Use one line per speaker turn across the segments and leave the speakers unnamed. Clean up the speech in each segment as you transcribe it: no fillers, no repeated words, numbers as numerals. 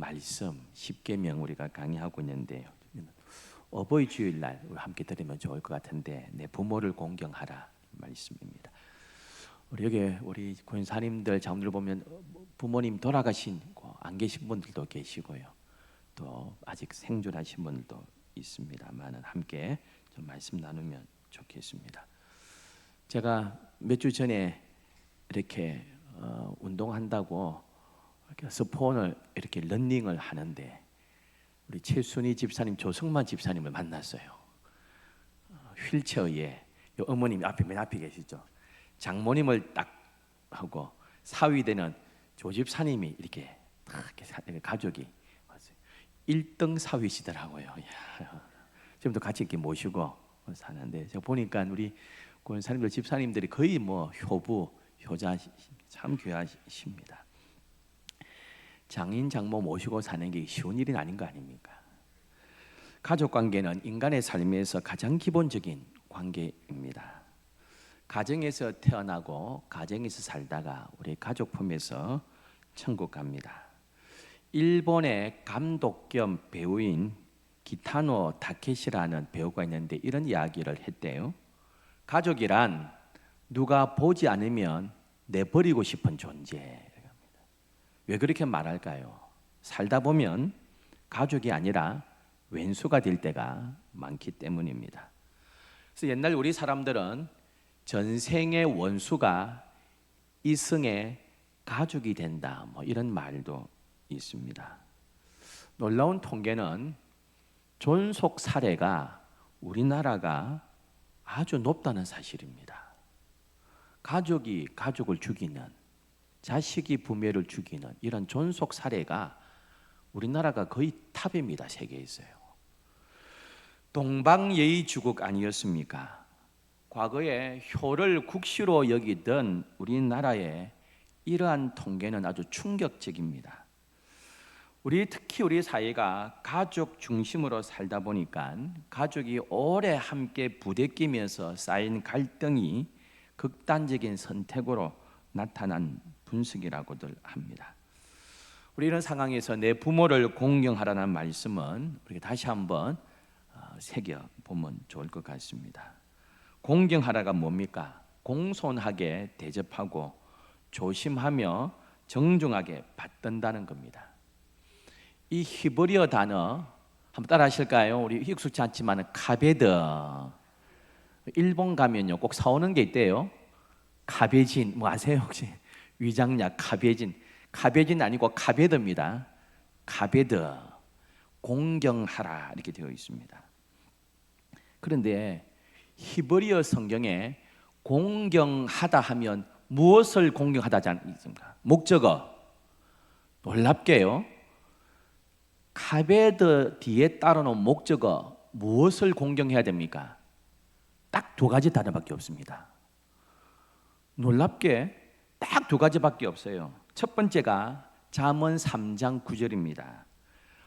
말씀 10계명 우리가 강의하고 있는데요. 어버이 주일날 우리 함께 들으면 좋을 것 같은데 내 부모를 공경하라 말씀입니다. 우리 권사님들 자분들 보면 부모님 돌아가신 안 계신 분들도 계시고요. 또 아직 생존하신 분들도 있습니다만 함께 좀 말씀 나누면 좋겠습니다. 제가 몇 주 전에 이렇게 운동한다고 이렇게 스폰을 이렇게 런닝을 하는데 우리 최순희 집사님, 조성만 집사님을 만났어요. 휠체어에 어머님이 앞에 맨 앞에 계시죠. 장모님을 딱 하고 사위되는 조 집사님이 이렇게 딱 가족이 왔어요. 1등 사위시더라고요. 지금도 같이 이렇게 모시고 사는데 제가 보니까 우리 권사님들 집사님들이 거의 효부 효자 참 귀하십니다. 장인 장모 모시고 사는 게 쉬운 일은 아닌 거 아닙니까? 가족 관계는 인간의 삶에서 가장 기본적인 관계입니다. 가정에서 태어나고 가정에서 살다가 우리 가족 품에서 천국 갑니다. 일본의 감독 겸 배우인 기타노 타케시라는 배우가 있는데 이런 이야기를 했대요. 가족이란 누가 보지 않으면 내버리고 싶은 존재. 왜 그렇게 말할까요? 살다 보면 가족이 아니라 왼수가 될 때가 많기 때문입니다. 그래서 옛날 우리 사람들은 전생의 원수가 이승의 가족이 된다 이런 말도 있습니다. 놀라운 통계는 존속 사례가 우리나라가 아주 높다는 사실입니다. 가족이 가족을 죽이는, 자식이 부모를 죽이는 이런 존속 사례가 우리나라가 거의 탑입니다. 세계에서요. 동방예의주국 아니었습니까? 과거에 효를 국시로 여기던 우리나라의 이러한 통계는 아주 충격적입니다. 특히 우리 사회가 가족 중심으로 살다 보니까 가족이 오래 함께 부대끼면서 쌓인 갈등이 극단적인 선택으로 나타난 분석이라고들 합니다. 우리 이런 상황에서 내 부모를 공경하라는 말씀은 우리가 다시 한번 새겨보면 좋을 것 같습니다. 공경하라가 뭡니까? 공손하게 대접하고 조심하며 정중하게 받든다는 겁니다. 이 히브리어 단어 한번 따라 하실까요? 우리 익숙치 않지만 카베드. 일본 가면요 꼭 사오는 게 있대요. 카베진 아세요 혹시? 위장약 카베진 아니고 카베드입니다. 카베드, 공경하라 이렇게 되어 있습니다. 그런데 히브리어 성경에 공경하다 하면 무엇을 공경하다지 않습니까? 목적어 놀랍게요. 카베드 뒤에 따라놓은 목적어 무엇을 공경해야 됩니까? 딱 두 가지 단어밖에 없습니다. 놀랍게 딱 두 가지밖에 없어요. 첫 번째가 잠언 3장 9절입니다.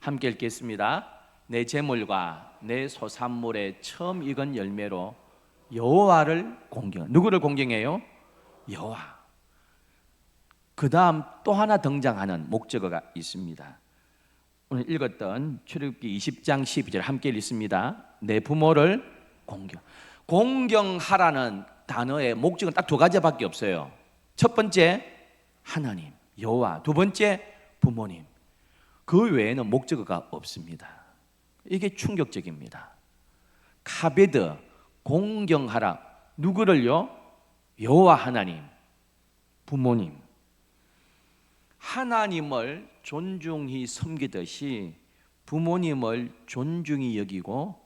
함께 읽겠습니다. 내 재물과 내 소산물의 처음 익은 열매로 여호와를 공경. 누구를 공경해요? 여호와. 그 다음 또 하나 등장하는 목적어가 있습니다. 오늘 읽었던 출애굽기 20장 12절 함께 읽습니다. 내 부모를 공경하라는 단어의 목적은 딱 두 가지밖에 없어요. 첫 번째 하나님, 여호와. 두 번째 부모님. 그 외에는 목적어가 없습니다. 이게 충격적입니다. 카베드, 공경하라. 누구를요? 여호와 하나님, 부모님. 하나님을 존중히 섬기듯이 부모님을 존중히 여기고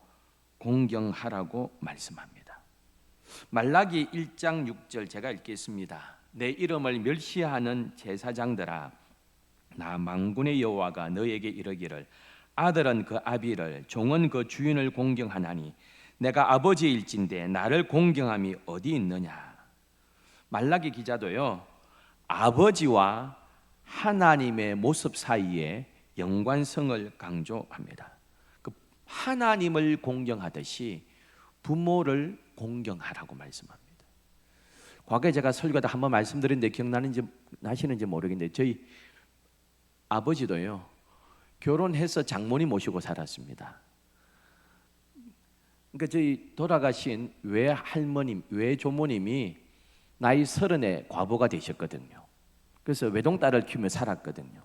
공경하라고 말씀합니다. 말라기 1장 6절 제가 읽겠습니다. 내 이름을 멸시하는 제사장들아, 나 만군의 여호와가 너에게 이르기를 아들은 그 아비를 종은 그 주인을 공경하나니 내가 아버지일진데 나를 공경함이 어디 있느냐. 말라기 기자도요 아버지와 하나님의 모습 사이에 연관성을 강조합니다. 하나님을 공경하듯이 부모를 공경하라고 말씀합니다. 과거에 제가 설교하다 한번 말씀드렸는데 기억나시는지 모르겠는데 저희 아버지도요 결혼해서 장모님 모시고 살았습니다. 그러니까 저희 돌아가신 외할머님, 외조모님이 나이 30에 과부가 되셨거든요. 그래서 외동딸을 키우며 살았거든요.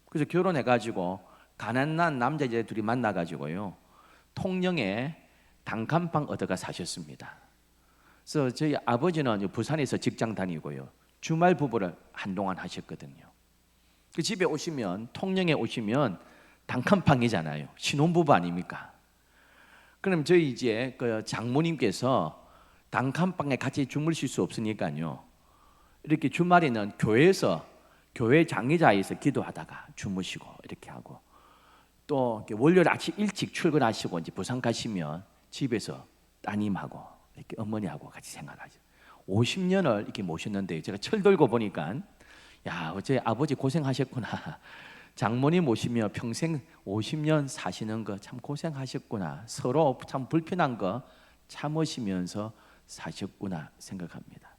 그래서 결혼해가지고 가난한 남자애 둘이 만나가지고요, 통영에 단칸방 얻어가 사셨습니다. 그래서 저희 아버지는 부산에서 직장 다니고요, 주말 부부를 한동안 하셨거든요. 그 집에 오시면, 통영에 오시면 단칸방이잖아요. 신혼부부 아닙니까? 그럼 저희 이제 그 장모님께서 단칸방에 같이 주무실 수 없으니까요, 이렇게 주말에는 교회에서, 교회 장의자에서 기도하다가 주무시고 이렇게 하고, 또 월요일 아침 일찍 출근하시고 이제 부산 가시면 집에서 따님하고 이렇게 어머니하고 같이 생활하죠. 50년을 이렇게 모셨는데, 제가 철 들고 보니까 야, 어째 아버지 고생하셨구나. 장모님 모시며 평생 50년 사시는 거 참 고생하셨구나. 서로 참 불편한 거 참으시면서 사셨구나 생각합니다.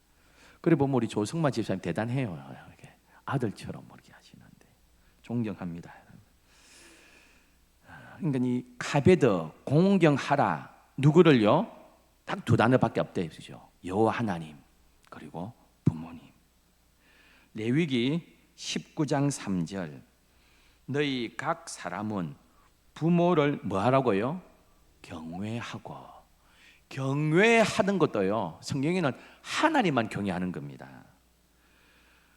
그래 보면 우리 조성만 집사님 대단해요. 이렇게 아들처럼 이렇게 하시는데 존경합니다. 그러니까 이 카베드, 공경하라, 누구를요? 딱 두 단어밖에 없대요. 여호와 하나님, 그리고 부모님. 레위기 19장 3절, 너희 각 사람은 부모를 뭐 하라고요? 경외하고. 경외하는 것도요, 성경에는 하나님만 경외하는 겁니다.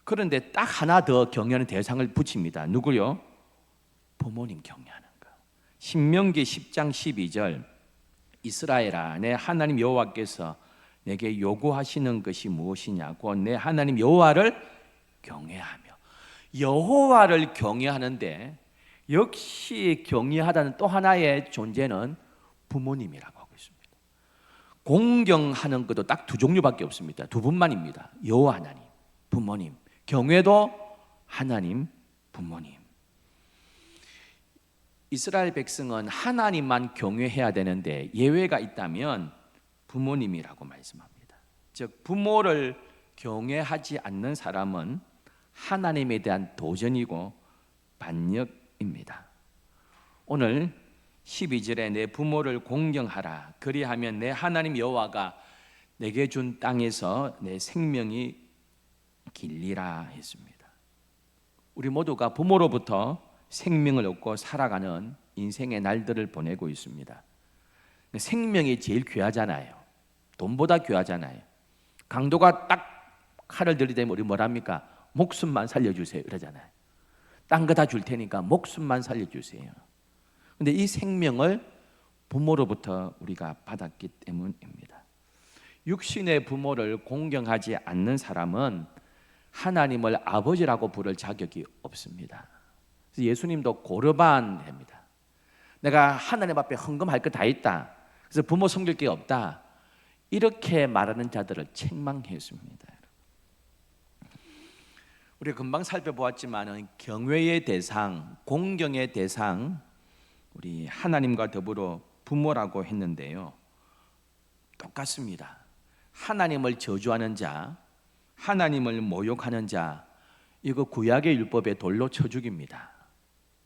그런데 딱 하나 더 경외하는 대상을 붙입니다. 누구요? 부모님 경외하는 거. 신명기 10장 12절, 이스라엘아, 내 하나님 여호와께서 내게 요구하시는 것이 무엇이냐고, 내 하나님 여호와를 경외하며. 여호와를 경외하는데 역시 경외하다는 또 하나의 존재는 부모님이라고 하고 있습니다. 공경하는 것도 딱 두 종류밖에 없습니다. 두 분만입니다. 여호와 하나님, 부모님. 경외도 하나님, 부모님. 이스라엘 백성은 하나님만 경외해야 되는데 예외가 있다면 부모님이라고 말씀합니다. 즉 부모를 경외하지 않는 사람은 하나님에 대한 도전이고 반역입니다. 오늘 12절에 내 부모를 공경하라, 그리하면 내 하나님 여호와가 내게 준 땅에서 내 생명이 길리라 했습니다. 우리 모두가 부모로부터 생명을 얻고 살아가는 인생의 날들을 보내고 있습니다. 생명이 제일 귀하잖아요. 돈보다 귀하잖아요. 강도가 딱 칼을 들이대면 우리 뭐랍니까? 목숨만 살려주세요 이러잖아요. 딴 거 다 줄 테니까 목숨만 살려주세요. 그런데 이 생명을 부모로부터 우리가 받았기 때문입니다. 육신의 부모를 공경하지 않는 사람은 하나님을 아버지라고 부를 자격이 없습니다. 그래서 예수님도 고르반 합니다. 내가 하나님 앞에 헌금할 거 다 있다, 그래서 부모 섬길 게 없다, 이렇게 말하는 자들을 책망했습니다. 우리가 금방 살펴보았지만 경외의 대상, 공경의 대상, 우리 하나님과 더불어 부모라고 했는데요, 똑같습니다. 하나님을 저주하는 자, 하나님을 모욕하는 자, 이거 구약의 율법에 돌로 쳐 죽입니다.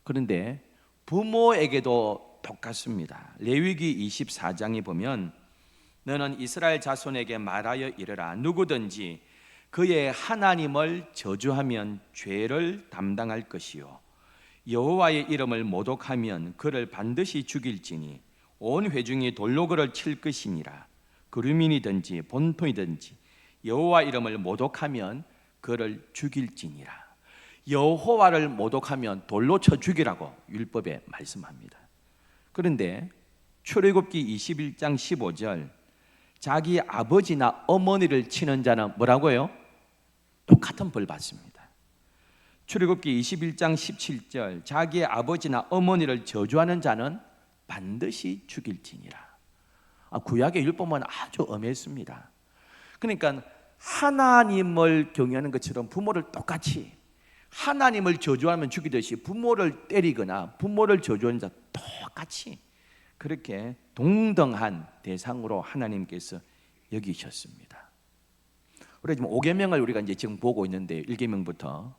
그런데 부모에게도 똑같습니다. 레위기 24장에 보면 너는 이스라엘 자손에게 말하여 이르라, 누구든지 그의 하나님을 저주하면 죄를 담당할 것이요 여호와의 이름을 모독하면 그를 반드시 죽일지니 온 회중이 돌로 그를 칠 것이니라. 그루민이든지 본토이든지 여호와 이름을 모독하면 그를 죽일지니라. 여호와를 모독하면 돌로 쳐 죽이라고 율법에 말씀합니다. 그런데 출애굽기 21장 15절, 자기 아버지나 어머니를 치는 자는 뭐라고요? 똑같은 벌 받습니다. 출애굽기 21장 17절, 자기의 아버지나 어머니를 저주하는 자는 반드시 죽일지니라. 구약의 율법은 아주 엄했습니다. 그러니까 하나님을 경외하는 것처럼 부모를 똑같이, 하나님을 저주하면 죽이듯이 부모를 때리거나 부모를 저주하는 자 똑같이 그렇게 동등한 대상으로 하나님께서 여기셨습니다. 우리 지금 5계명을 우리가 이제 지금 보고 있는데 1계명부터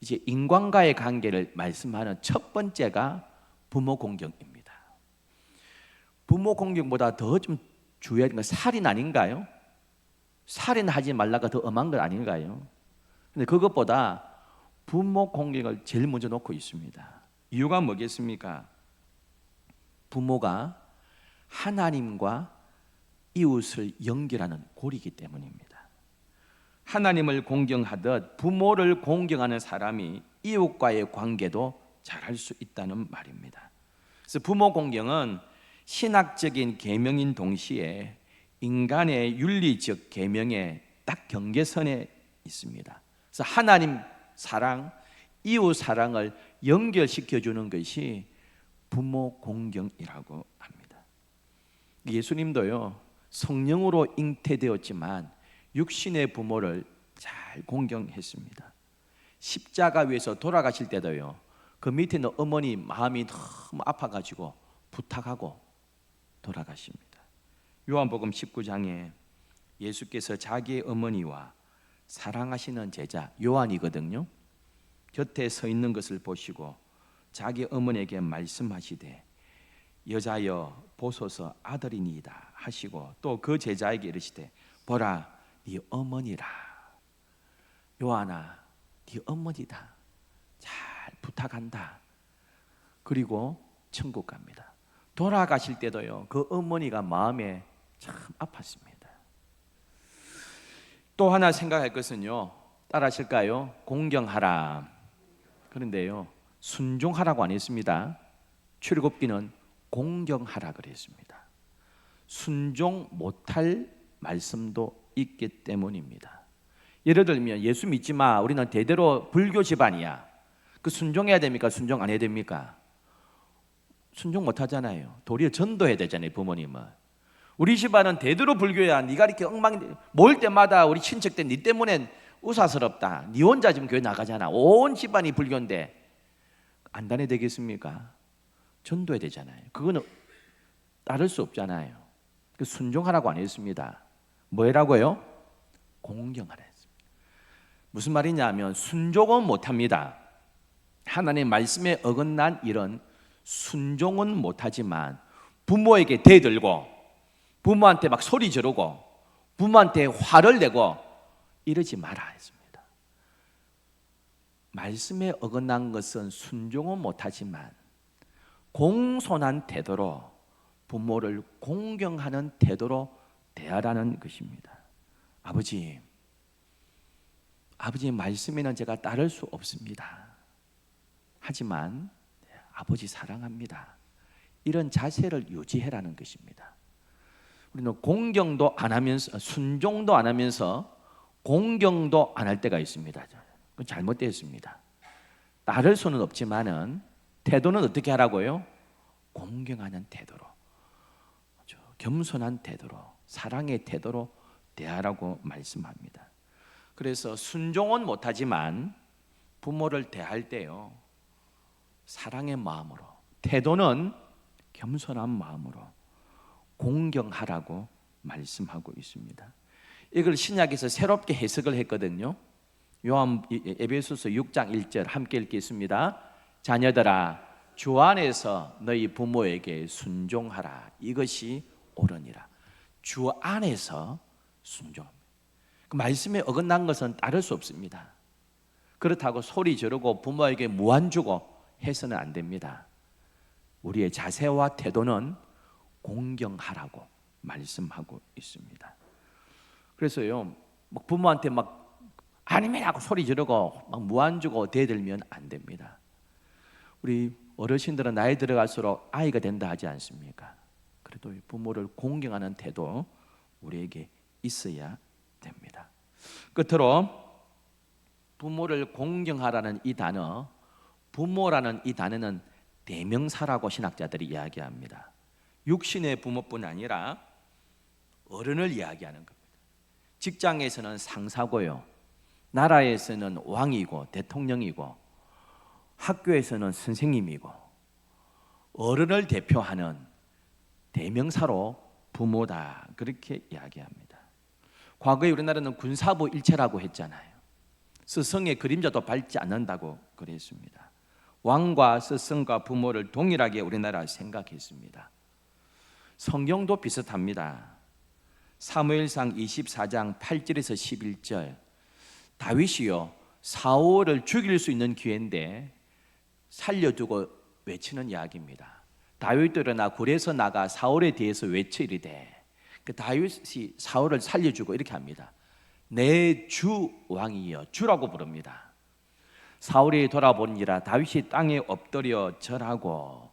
이제 인간과의 관계를 말씀하는 첫 번째가 부모 공경입니다. 부모 공경보다 더 좀 주의해야 되는 건 살인 아닌가요? 살인하지 말라가 더 엄한 건 아닌가요? 근데 그것보다 부모 공경을 제일 먼저 놓고 있습니다. 이유가 뭐겠습니까? 부모가 하나님과 이웃을 연결하는 고리이기 때문입니다. 하나님을 공경하듯 부모를 공경하는 사람이 이웃과의 관계도 잘할 수 있다는 말입니다. 그래서 부모 공경은 신학적인 계명인 동시에 인간의 윤리적 계명의 딱 경계선에 있습니다. 그래서 하나님 사랑, 이웃 사랑을 연결시켜 주는 것이 부모 공경이라고 합니다. 예수님도요, 성령으로 잉태되었지만 육신의 부모를 잘 공경했습니다. 십자가 위에서 돌아가실 때도요, 그 밑에 있는 어머니 마음이 너무 아파가지고 부탁하고 돌아가십니다. 요한복음 19장에 예수께서 자기의 어머니와 사랑하시는 제자 요한이거든요, 곁에 서 있는 것을 보시고 자기 어머니에게 말씀하시되 여자여 보소서 아들이니이다 하시고 또 그 제자에게 이르시되 보라 네 어머니라. 요한아, 네 어머니다. 잘 부탁한다. 그리고 천국 갑니다. 돌아가실 때도요, 그 어머니가 마음에 참 아팠습니다. 또 하나 생각할 것은요, 따라하실까요? 공경하라. 그런데요, 순종하라고 안 했습니다. 출애굽기는 공경하라 그랬습니다. 순종 못할 말씀도 있기 때문입니다. 예를 들면 예수 믿지 마, 우리는 대대로 불교 집안이야. 그 순종해야 됩니까? 순종 안 해야 됩니까? 순종 못 하잖아요. 도리어 전도해야 되잖아요, 부모님은. 우리 집안은 대대로 불교야. 네가 이렇게 엉망 모일 때마다 우리 친척들 네 때문에 우사스럽다. 네 혼자 지금 교회 나가잖아. 온 집안이 불교인데 안 다녀야 되겠습니까? 전도해야 되잖아요. 그거는 따를 수 없잖아요. 순종하라고 안 했습니다. 뭐라고요? 공경하라 했습니다. 무슨 말이냐면 순종은 못합니다. 하나님의 말씀에 어긋난 일은 순종은 못하지만 부모에게 대들고 부모한테 막 소리 지르고 부모한테 화를 내고 이러지 마라 했습니다. 말씀에 어긋난 것은 순종은 못하지만 공손한 태도로 부모를 공경하는 태도로 대하라는 것입니다. 아버지 말씀에는 제가 따를 수 없습니다. 하지만 아버지 사랑합니다. 이런 자세를 유지해라는 것입니다. 우리는 공경도 안 하면서 순종도 안 하면서 공경도 안 할 때가 있습니다. 그건 잘못되었습니다. 따를 수는 없지만은 태도는 어떻게 하라고요? 공경하는 태도로, 겸손한 태도로, 사랑의 태도로 대하라고 말씀합니다. 그래서 순종은 못하지만 부모를 대할 때요, 사랑의 마음으로, 태도는 겸손한 마음으로 공경하라고 말씀하고 있습니다. 이걸 신약에서 새롭게 해석을 했거든요. 에베소서 6장 1절 함께 읽겠습니다. 자녀들아 주 안에서 너희 부모에게 순종하라. 이것이 옳으니라. 주 안에서 순종. 그 말씀에 어긋난 것은 따를 수 없습니다. 그렇다고 소리 지르고 부모에게 무안 주고 해서는 안 됩니다. 우리의 자세와 태도는 공경하라고 말씀하고 있습니다. 그래서요, 막 부모한테 막 아니면 하고 소리 지르고 막 무안 주고 대들면 안 됩니다. 우리 어르신들은 나이 들어갈수록 아이가 된다 하지 않습니까? 그래도 부모를 공경하는 태도 우리에게 있어야 됩니다. 끝으로 부모를 공경하라는 이 단어, 부모라는 이 단어는 대명사라고 신학자들이 이야기합니다. 육신의 부모뿐 아니라 어른을 이야기하는 겁니다. 직장에서는 상사고요, 나라에서는 왕이고 대통령이고, 학교에서는 선생님이고, 어른을 대표하는 대명사로 부모다, 그렇게 이야기합니다. 과거에 우리나라는 군사부 일체라고 했잖아요. 스승의 그림자도 밟지 않는다고 그랬습니다. 왕과 스승과 부모를 동일하게 우리나라 생각했습니다. 성경도 비슷합니다. 사무엘상 24장 8절에서 11절, 다윗이요 사울을 죽일 수 있는 기회인데 살려두고 외치는 이야기입니다. 다윗도 일어나 굴에서 나가 사울에 대해서 외치리되, 그 다윗이 사울을 살려주고 이렇게 합니다. 내 주 왕이여, 주라고 부릅니다. 사울이 돌아보니라 다윗이 땅에 엎드려 절하고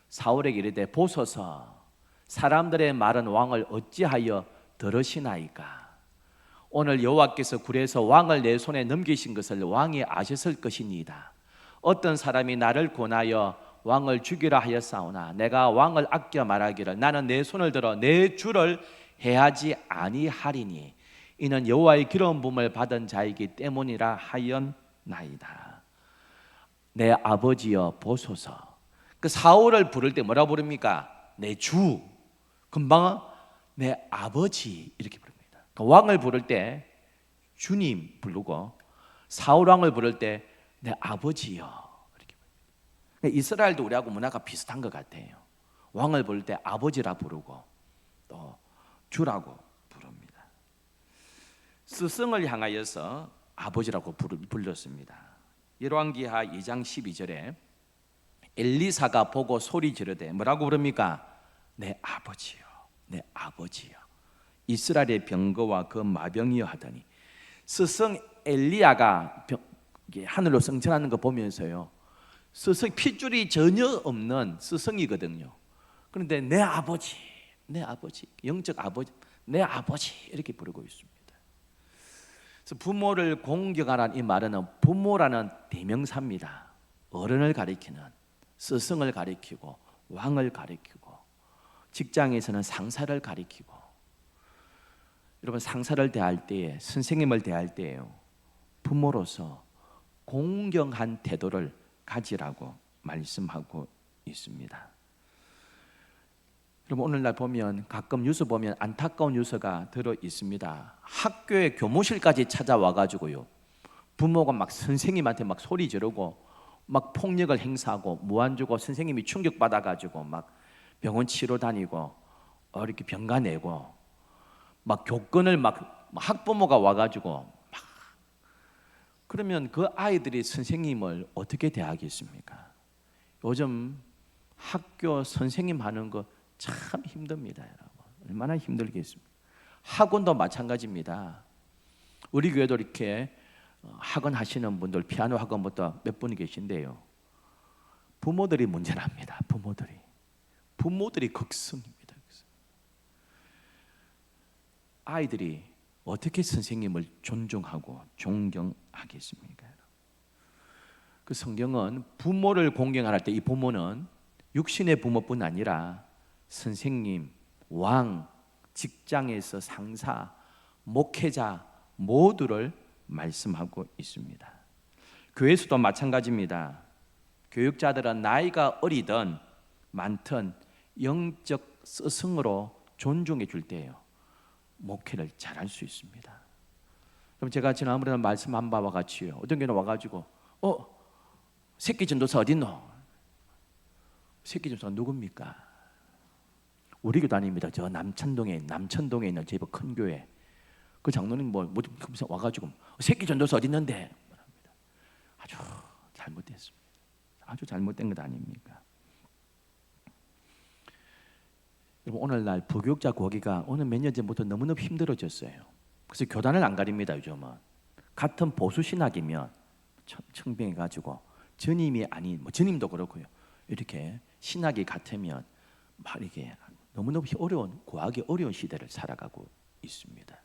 사울에게 이르되 보소서, 사람들의 말은 왕을 어찌하여 들으시나이까? 오늘 여호와께서 굴에서 왕을 내 손에 넘기신 것을 왕이 아셨을 것이니이다. 어떤 사람이 나를 권하여 왕을 죽이라 하였사오나 내가 왕을 아껴 말하기를 나는 내 손을 들어 내 주를 해하지 아니하리니 이는 여호와의 기름 부음을 받은 자이기 때문이라 하였나이다. 내 아버지여 보소서. 그 사울을 부를 때 뭐라 부릅니까? 내 주. 금방 내 아버지 이렇게 부릅니다. 그 왕을 부를 때 주님 부르고 사울 왕을 부를 때 내 아버지여 이렇게 부릅니다. 이스라엘도 우리하고 문화가 비슷한 것 같아요. 왕을 부를 때 아버지라 부르고 또 주라고 부릅니다. 스승을 향하여서 아버지라고 불렀습니다. 열왕기하 2장 12절에 엘리사가 보고 소리 지르되 뭐라고 부릅니까? 내 아버지요, 내 아버지요, 이스라엘의 병거와 그 마병이여 하더니, 스승 엘리야가 하늘로 승천하는 거 보면서요, 스승 핏줄이 전혀 없는 스승이거든요. 그런데 내 아버지, 내 아버지, 영적 아버지, 내 아버지 이렇게 부르고 있습니다. 그래서 부모를 공경하라는 이 말은 부모라는 대명사입니다. 어른을 가리키는, 스승을 가리키고 왕을 가리키고, 직장에서는 상사를 가리키고, 여러분 상사를 대할 때에, 선생님을 대할 때에요, 부모로서 공경한 태도를 가지라고 말씀하고 있습니다. 여러분 오늘날 보면 가끔 뉴스 보면 안타까운 뉴스가 들어 있습니다. 학교의 교무실까지 찾아와 가지고요, 부모가 막 선생님한테 막 소리 지르고 막 폭력을 행사하고 무안 주고 선생님이 충격받아 가지고 막 병원 치료 다니고 이렇게 병가 내고 막 교권을 막 학부모가 와가지고 막, 그러면 그 아이들이 선생님을 어떻게 대하겠습니까? 요즘 학교 선생님 하는 거 참 힘듭니다, 여러분. 얼마나 힘들겠습니까? 학원도 마찬가지입니다. 우리 교회도 이렇게 학원 하시는 분들, 피아노 학원부터 몇 분이 계신데요, 부모들이 문제랍니다. 부모들이 극성입니다. 아이들이 어떻게 선생님을 존중하고 존경하겠습니까? 그 성경은 부모를 공경할 때 이 부모는 육신의 부모뿐 아니라 선생님, 왕, 직장에서 상사, 목회자 모두를 말씀하고 있습니다. 교회에서도 마찬가지입니다. 교육자들은 나이가 어리든 많든 영적 스승으로 존중해 줄 때예요, 목회를 잘할 수 있습니다. 그럼 제가 지난번에 말씀한 바와 같이요, 어떤 경우는 와가지고 새끼 전도사 어딨노? 새끼 전도사 누굽니까? 우리 교도 아닙니다. 저 남천동에 있는 제법 큰 교회 그 장로님 와가지고 새끼 전도사 어디 있는데? 아주 잘못됐습니다. 아주 잘못된 것 아닙니까? 여러분 오늘날 부교육자 구하기가 오늘 몇 년 전부터 너무너무 힘들어졌어요. 그래서 교단을 안 가립니다. 요즘은 같은 보수 신학이면 청병해가지고 전임이 아닌 전임도 그렇고요, 이렇게 신학이 같으면 막 이렇게 너무너무 구하기 어려운 시대를 살아가고 있습니다.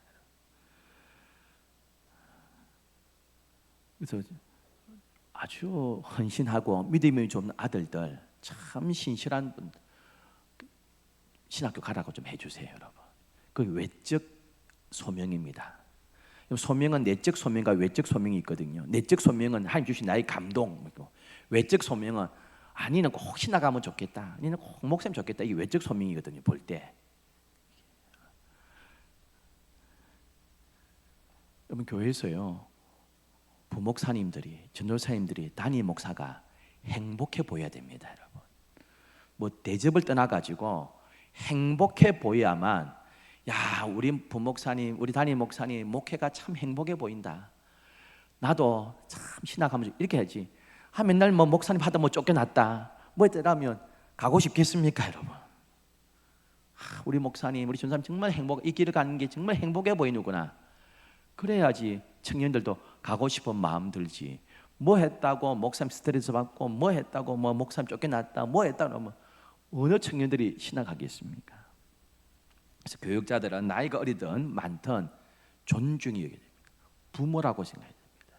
그래서 아주 헌신하고 믿음이 좋은 아들들, 참 신실한 분들 신학교 가라고 좀 해주세요, 여러분. 그 외적 소명입니다. 소명은 내적 소명과 외적 소명이 있거든요. 내적 소명은 하나님 주신 나의 감동, 외적 소명은 아니는 꼭 신나가면 좋겠다, 아니는 꼭 목사님 좋겠다, 이게 외적 소명이거든요. 볼 때 여러분 교회에서요, 부목사님들이, 전도사님들이, 담임 목사가 행복해 보여야 됩니다, 여러분. 뭐 대접을 떠나가지고 행복해 보여야만, 야, 우리 부목사님, 우리 담임 목사님 목회가 참 행복해 보인다. 나도 참 신학하면서 이렇게 해야지. 맨날 뭐 목사님 하다 뭐 쫓겨났다, 뭐 했더라면 가고 싶겠습니까, 여러분? 우리 목사님, 우리 전사님 정말 이 길을 가는 게 정말 행복해 보이는구나. 그래야지 청년들도 가고 싶은 마음 들지. 뭐 했다고 목사님 스트레스 받고, 뭐 했다고 뭐 목사님 쫓겨났다, 뭐 했다고 뭐 어느 청년들이 신학하겠습니까? 그래서 교육자들은 나이가 어리든 많든 존중이 여겨야 됩니다. 부모라고 생각해야 됩니다.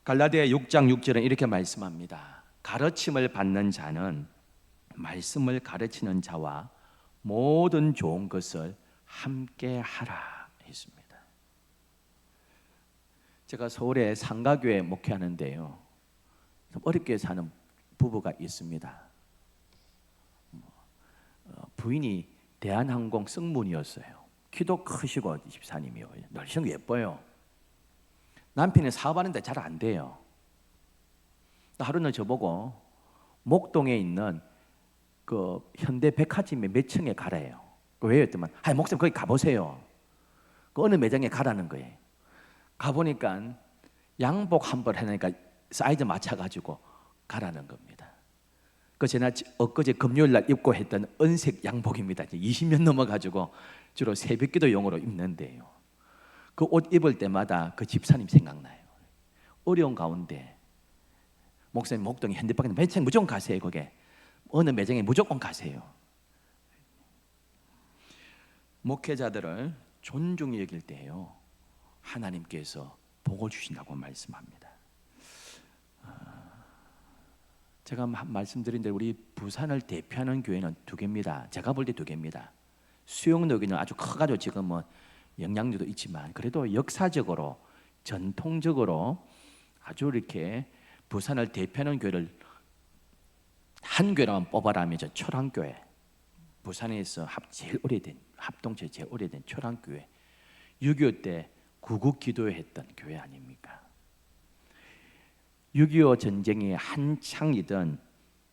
갈라디아 6장 6절은 이렇게 말씀합니다. 가르침을 받는 자는 말씀을 가르치는 자와 모든 좋은 것을 함께 하라 했습니다. 제가 서울에 상가교회 목회하는데요, 좀 어렵게 사는 부부가 있습니다. 부인이 대한항공 승무원이었어요. 키도 크시고 집사님이요, 날씨는 예뻐요. 남편이 사업하는데 잘 안 돼요. 하루는 저보고 목동에 있는 그 현대백화점의 몇 층에 가래요. 왜요? 했더니 목사님 거기 가보세요. 그 어느 매장에 가라는 거예요. 가보니까 양복 한 벌 해놓으니까 사이즈 맞춰가지고 가라는 겁니다. 그 제가 엊그제 금요일 날 입고 했던 은색 양복입니다. 이제 20년 넘어가지고 주로 새벽기도용으로 입는데요, 그 옷 입을 때마다 그 집사님 생각나요. 어려운 가운데 목사님 목동에 현대백화점 매장 무조건 가세요. 거기에 어느 매장에 무조건 가세요. 목회자들을 존중히 여길 때요, 하나님께서 복을 주신다고 말씀합니다. 제가 말씀드린 대로 우리 부산을 대표하는 교회는 두 개입니다. 제가 볼 때 두 개입니다. 수영여기는 아주 커가지고 지금 뭐 영향력도 있지만, 그래도 역사적으로 전통적으로 아주 이렇게 부산을 대표하는 교회를 한 교회라만 뽑아라면 저 초랑교회, 부산에서 제일 오래된, 합동체 제일 오래된 초랑교회, 6.25 때 구국기도회 했던 교회 아닙니까? 6.25 전쟁이 한창이던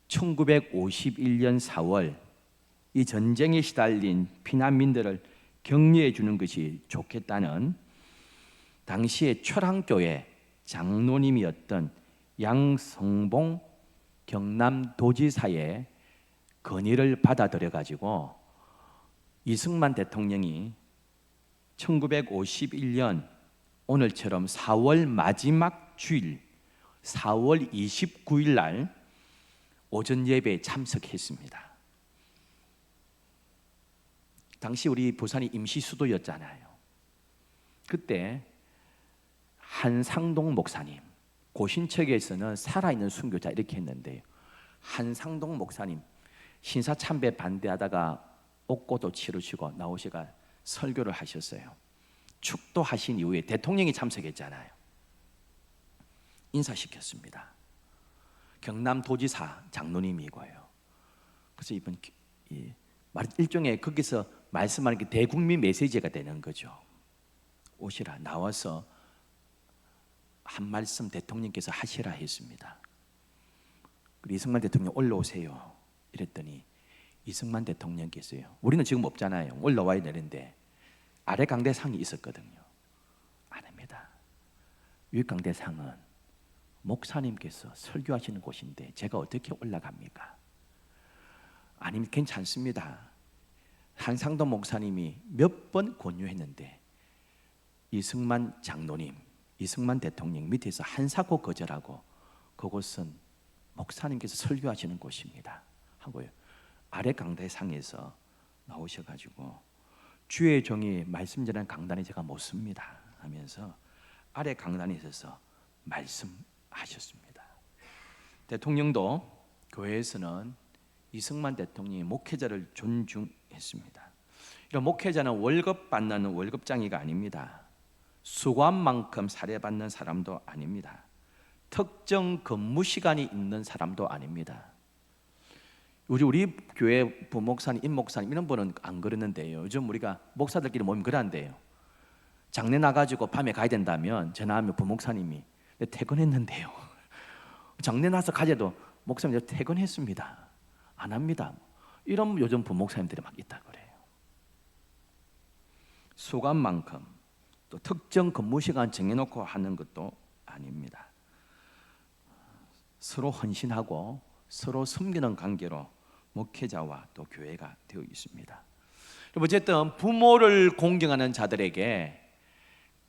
1951년 4월 이 전쟁에 시달린 피난민들을 격려해 주는 것이 좋겠다는 당시의 초랑교회 장로님이었던 양성봉 경남도지사의 건의를 받아들여 가지고 이승만 대통령이 1951년 오늘처럼 4월 마지막 주일 4월 29일 날 오전 예배에 참석했습니다. 당시 우리 부산이 임시 수도였잖아요. 그때 한상동 목사님, 고신척에서는 살아있는 순교자 이렇게 했는데요, 한상동 목사님 신사참배 반대하다가 옥고도 치르시고 나오시가 설교를 하셨어요. 축도하신 이후에 대통령이 참석했잖아요. 인사시켰습니다. 경남도지사 장로님이고요. 그래서 이번 일종의 거기서 말씀하는 게 대국민 메시지가 되는 거죠. 오시라, 나와서 한 말씀 대통령께서 하시라 했습니다. 이승만 대통령 올라오세요 이랬더니 이승만 대통령께서요, 우리는 지금 없잖아요, 올라와야 되는데 아래 강대상이 있었거든요. 아닙니다. 위 강대상은 목사님께서 설교하시는 곳인데 제가 어떻게 올라갑니까? 아니면 괜찮습니다. 한상동 목사님이 몇 번 권유했는데 이승만 장로님, 이승만 대통령 밑에서 한사코 거절하고 그곳은 목사님께서 설교하시는 곳입니다 하고요, 아래 강대상에서 나오셔가지고 주의 종이 말씀 전하는 강단에 제가 못 씁니다 하면서 아래 강단에 있어서 말씀하셨습니다. 대통령도 교회에서는 이승만 대통령이 목회자를 존중했습니다. 이런 목회자는 월급 받는 월급장이가 아닙니다. 수고한만큼 살해받는 사람도 아닙니다. 특정 근무 시간이 있는 사람도 아닙니다. 우리 교회 부목사님, 임목사님 이런 분은 안 그러는데요, 요즘 우리가 목사들끼리 모이면 그런데요, 장례 나가지고 밤에 가야 된다면 전화하면 부목사님이 퇴근했는데요. 장례 나서 가재도 목사님 퇴근했습니다. 안 합니다. 이런 요즘 부목사님들이 막 있다 그래요. 수간만큼 또 특정 근무 시간 정해놓고 하는 것도 아닙니다. 서로 헌신하고 서로 섬기는 관계로 목회자와 또 교회가 되어 있습니다. 어쨌든 부모를 공경하는 자들에게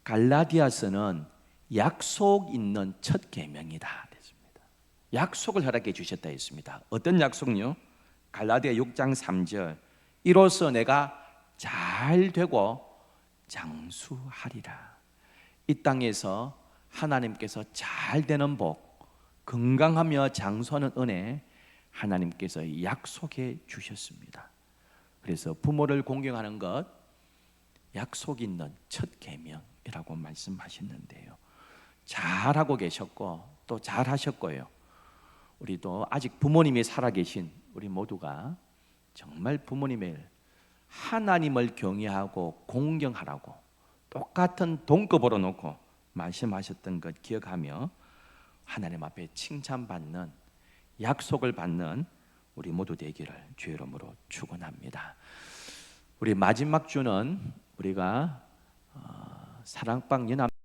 갈라디아서는 약속 있는 첫 계명이다 됐습니다. 약속을 허락해 주셨다 했습니다. 어떤 약속요? 갈라디아 6장 3절 이로써 내가 잘 되고 장수하리라. 이 땅에서 하나님께서 잘 되는 복, 건강하며 장수하는 은혜 하나님께서 약속해 주셨습니다. 그래서 부모를 공경하는 것 약속 있는 첫 계명이라고 말씀하셨는데요. 잘하고 계셨고 또 잘하셨고요. 우리도 아직 부모님이 살아계신 우리 모두가 정말 부모님을 하나님을 경외하고 공경하라고 똑같은 동급으로 놓고 말씀하셨던 것 기억하며 하나님 앞에 칭찬받는 약속을 받는 우리 모두 되기를 주의 이름으로 축원합니다. 우리 마지막 주는 우리가 사랑방 연합